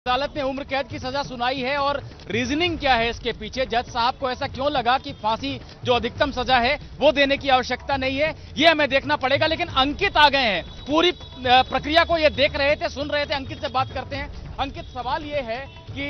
अदालत ने उम्र कैद की सजा सुनाई है और रीजनिंग क्या है इसके पीछे, जज साहब को ऐसा क्यों लगा कि फांसी जो अधिकतम सजा है वो देने की आवश्यकता नहीं है, ये हमें देखना पड़ेगा। लेकिन अंकित आ गए हैं, पूरी प्रक्रिया को ये देख रहे थे, सुन रहे थे। अंकित से बात करते हैं। अंकित, सवाल ये है कि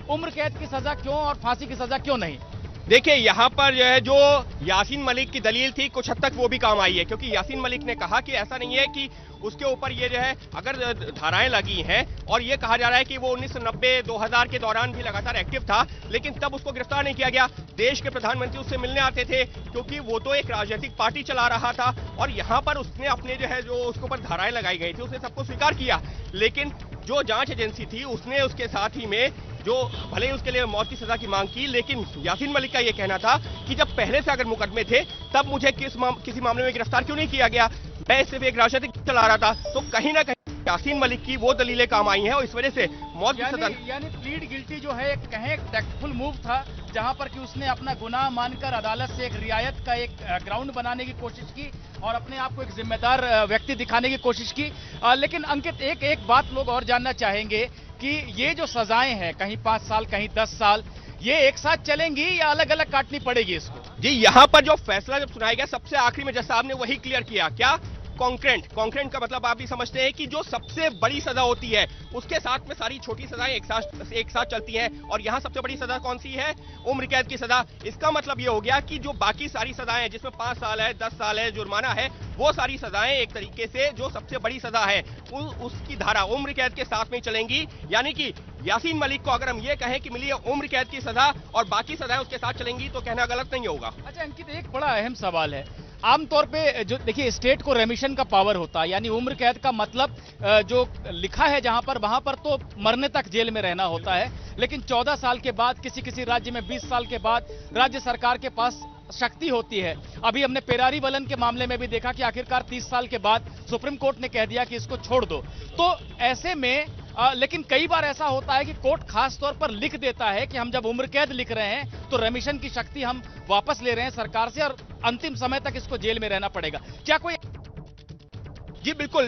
उम्र कैद की सजा क्यों और फांसी की सजा क्यों नहीं? देखिए, यहाँ पर जो है जो यासीन मलिक की दलील थी कुछ हद तक वो भी काम आई है, क्योंकि यासीन मलिक ने कहा कि ऐसा नहीं है कि उसके ऊपर ये जो है अगर धाराएं लगी हैं और ये कहा जा रहा है कि वो 1990-2000 के दौरान भी लगातार एक्टिव था, लेकिन तब उसको गिरफ्तार नहीं किया गया। देश के प्रधानमंत्री उससे मिलने आते थे क्योंकि वो तो एक राजनीतिक पार्टी चला रहा था और यहाँ पर उसने अपने जो है जो उसके ऊपर धाराएं लगाई गई थी उसने सबको स्वीकार किया। लेकिन जो जांच एजेंसी थी उसने उसके साथ ही में जो भले ही उसके लिए मौत की सजा की मांग की, लेकिन यासीन मलिक का यह कहना था कि जब पहले से अगर मुकदमे थे तब मुझे किसी मामले में गिरफ्तार क्यों नहीं किया गया, मैं सिर्फ एक राजनीतिक चला रहा था। तो कहीं ना कहीं यासीन मलिक की वो दलीलें काम आई हैं और इस वजह से मौत की सजा। यानी प्लीड गिल्टी जो है कहें टैक्टफुल मूव था, जहां पर कि उसने अपना गुनाह मानकर अदालत से एक रियायत का एक ग्राउंड बनाने की कोशिश की और अपने आप को एक जिम्मेदार व्यक्ति दिखाने की कोशिश की। लेकिन अंकित, एक बात लोग और जानना चाहेंगे कि ये जो सजाएं हैं, कहीं 5 साल कहीं 10 साल, ये एक साथ चलेंगी या अलग अलग काटनी पड़ेगी इसको? जी, यहाँ पर जो फैसला जब सुनाया गया सबसे आखिरी में जज साहब ने वही क्लियर किया। क्या? कॉन्क्रेंट का मतलब आप भी समझते हैं कि जो सबसे बड़ी सजा होती है उसके साथ में सारी छोटी सजाएं एक साथ चलती हैं, और यहाँ सबसे बड़ी सजा कौन सी है? उम्र कैद की सजा। इसका मतलब ये हो गया कि जो बाकी सारी सजाएं जिसमें 5 साल है, 10 साल है, जुर्माना है, वो सारी सजाएं एक तरीके से जो सबसे बड़ी सजा है उसकी धारा उम्र कैद के साथ में चलेंगी। यानी कि यासीन मलिक को अगर हम ये कहें कि मिली है उम्र कैद की सजा और बाकी सजाएं उसके साथ चलेंगी तो कहना गलत नहीं होगा। अच्छा अंकित, एक बड़ा अहम सवाल है। आमतौर पे जो देखिए, स्टेट को रेमिशन का पावर होता है, यानी उम्र कैद का मतलब जो लिखा है जहां पर वहां पर तो मरने तक जेल में रहना होता है। लेकिन 14 साल के बाद, किसी राज्य में 20 साल के बाद राज्य सरकार के पास शक्ति होती है। अभी हमने पेरारी वलन के मामले में भी देखा कि आखिरकार 30 साल के बाद सुप्रीम कोर्ट ने कह दिया कि इसको छोड़ दो। तो ऐसे में लेकिन कई बार ऐसा होता है कि कोर्ट खास तौर पर लिख देता है कि हम जब उम्र कैद लिख रहे हैं तो रेमिशन की शक्ति हम वापस ले रहे हैं सरकार से और अंतिम समय तक इसको जेल में रहना पड़ेगा। क्या कोई? जी बिल्कुल,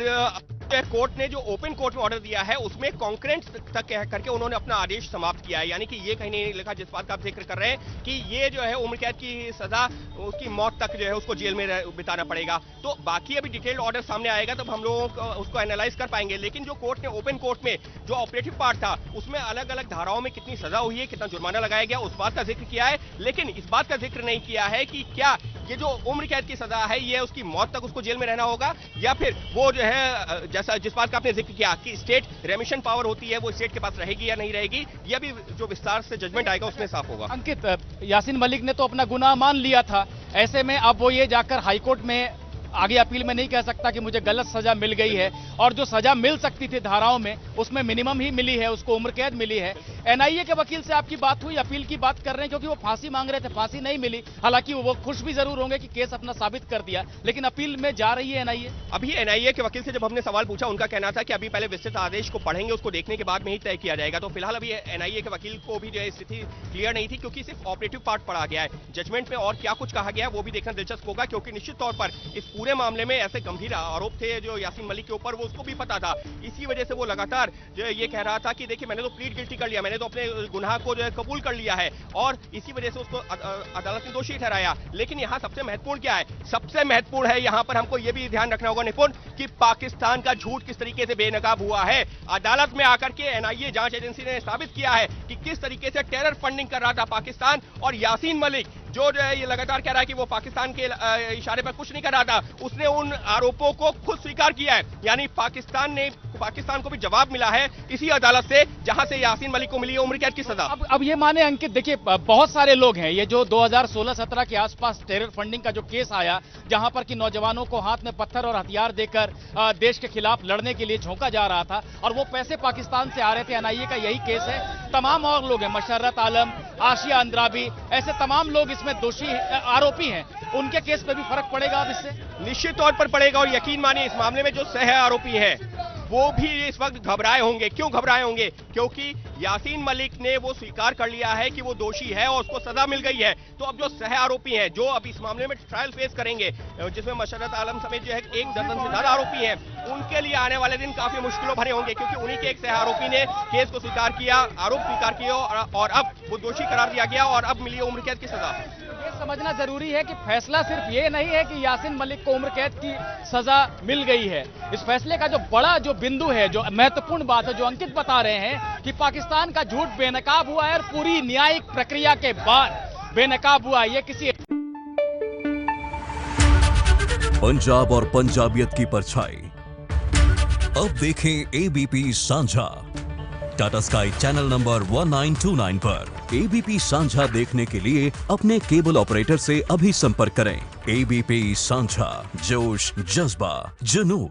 कोर्ट ने जो ओपन कोर्ट में ऑर्डर दिया है उसमें कॉन्क्रेंट तक कह करके उन्होंने अपना आदेश समाप्त किया है। यानी कि ये कहीं नहीं लिखा, जिस बात का आप जिक्र कर रहे हैं कि ये जो है उम्र कैद की सजा उसकी मौत तक जो है उसको जेल में बिताना पड़ेगा। तो बाकी अभी डिटेल्ड ऑर्डर सामने आएगा तब हम लोग उसको एनालाइज कर पाएंगे। लेकिन जो कोर्ट ने ओपन कोर्ट में जो ऑपरेटिव पार्ट था उसमें अलग अलग धाराओं में कितनी सजा हुई है, कितना जुर्माना लगाया गया, उस बात का जिक्र किया है। लेकिन इस बात का जिक्र नहीं किया है कि क्या ये जो उम्र कैद की सजा है ये उसकी मौत तक उसको जेल में रहना होगा या फिर वो जो है जैसा जिस बात का आपने जिक्र किया कि स्टेट रेमिशन पावर होती है वो स्टेट के पास रहेगी या नहीं रहेगी, यह भी जो विस्तार से जजमेंट आएगा उसमें साफ होगा। अंकित, यासीन मलिक ने तो अपना गुनाह मान लिया था, ऐसे में अब वो ये जाकर हाईकोर्ट में आगे अपील में नहीं कह सकता कि मुझे गलत सजा मिल गई है, और जो सजा मिल सकती थी धाराओं में उसमें मिनिमम ही मिली है, उसको उम्र कैद मिली है। एनआईए के वकील से आपकी बात हुई, अपील की बात कर रहे हैं क्योंकि वो फांसी मांग रहे थे, फांसी नहीं मिली। हालांकि वो खुश भी जरूर होंगे कि केस अपना साबित कर दिया, लेकिन अपील में जा रही है एनआईए। अभी एनआईए के वकील से जब हमने सवाल पूछा उनका कहना था कि अभी पहले विस्तृत आदेश को पढ़ेंगे, उसको देखने के बाद में ही तय किया जाएगा। तो फिलहाल अभी एनआईए के वकील को भी जो है स्थिति क्लियर नहीं थी क्योंकि सिर्फ ऑपरेटिव पार्ट पढ़ा गया है। जजमेंट में और क्या कुछ कहा गया वो भी देखना दिलचस्प होगा, क्योंकि निश्चित तौर पर इस पूरे मामले में ऐसे गंभीर आरोप थे जो यासीन मलिक के ऊपर, वो उसको भी पता था। इसी वजह से वो लगातार जो ये कह रहा था कि देखिए मैंने तो प्लीड गिल्टी कर लिया, मैंने तो अपने गुनाह को जो है कबूल कर लिया है, और इसी वजह से उसको अदालत ने दोषी ठहराया। लेकिन यहाँ सबसे महत्वपूर्ण क्या है? सबसे महत्वपूर्ण है यहाँ पर हमको ये भी ध्यान रखना होगा निपुण कि पाकिस्तान का झूठ किस तरीके से बेनकाब हुआ है। अदालत में आकर के एनआईए जांच एजेंसी ने साबित किया है कि किस तरीके से टेरर फंडिंग कर रहा था पाकिस्तान, और यासीन मलिक जो है ये लगातार कह रहा है कि वो पाकिस्तान के इशारे पर कुछ नहीं कर रहा था, उसने उन आरोपों को खुद स्वीकार किया है। यानी पाकिस्तान को भी जवाब मिला है इसी अदालत से जहां से यासीन मलिक को मिली है उम्र कैद की सजा। अब ये माने अंकित, देखिए बहुत सारे लोग हैं, ये जो 2016-17 के आसपास टेरर फंडिंग का जो केस आया, जहां पर कि नौजवानों को हाथ में पत्थर और हथियार देकर देश के खिलाफ लड़ने के लिए झोंका जा रहा था और वो पैसे पाकिस्तान से आ रहे थे, एनआईए का यही केस है। तमाम और लोग हैं, मशर्रत आलम, आशिया अंद्राबी, ऐसे तमाम लोग इसमें दोषी आरोपी हैं। उनके केस पे भी फर्क पड़ेगा अब इससे? निश्चित तौर पर पड़ेगा, और यकीन मानिए इस मामले में जो सह आरोपी है वो भी इस वक्त घबराए होंगे। क्यों घबराए होंगे? क्योंकि यासीन मलिक ने वो स्वीकार कर लिया है कि वो दोषी है और उसको सजा मिल गई है। तो अब जो सह आरोपी हैं, जो अब इस मामले में ट्रायल फेस करेंगे, जिसमें मशरत आलम समेत जो है 1 दर्जन से ज्यादा आरोपी हैं, उनके लिए आने वाले दिन काफी मुश्किलों भरे होंगे, क्योंकि उन्हीं के एक सह आरोपी ने केस को स्वीकार किया, आरोप स्वीकार किया और अब वो दोषी करार दिया गया और अब मिली उम्र कैद की सजा। ये समझना जरूरी है कि फैसला सिर्फ ये नहीं है कि यासीन मलिक को उम्र कैद की सजा मिल गई है। इस फैसले का जो बड़ा जो बिंदु है, जो महत्वपूर्ण बात है, जो अंकित बता रहे हैं कि पाकिस्तान का झूठ बेनकाब हुआ है और पूरी न्यायिक प्रक्रिया के बाद बेनकाब हुआ। ये किसी पंजाब और पंजाबियत की परछाई अब देखें एबीपी सांझा टाटा स्काई चैनल नंबर 1929 पर। एबीपी सांझा देखने के लिए अपने केबल ऑपरेटर से अभी संपर्क करें। एबीपी सांझा, जोश, जज्बा, जुनून।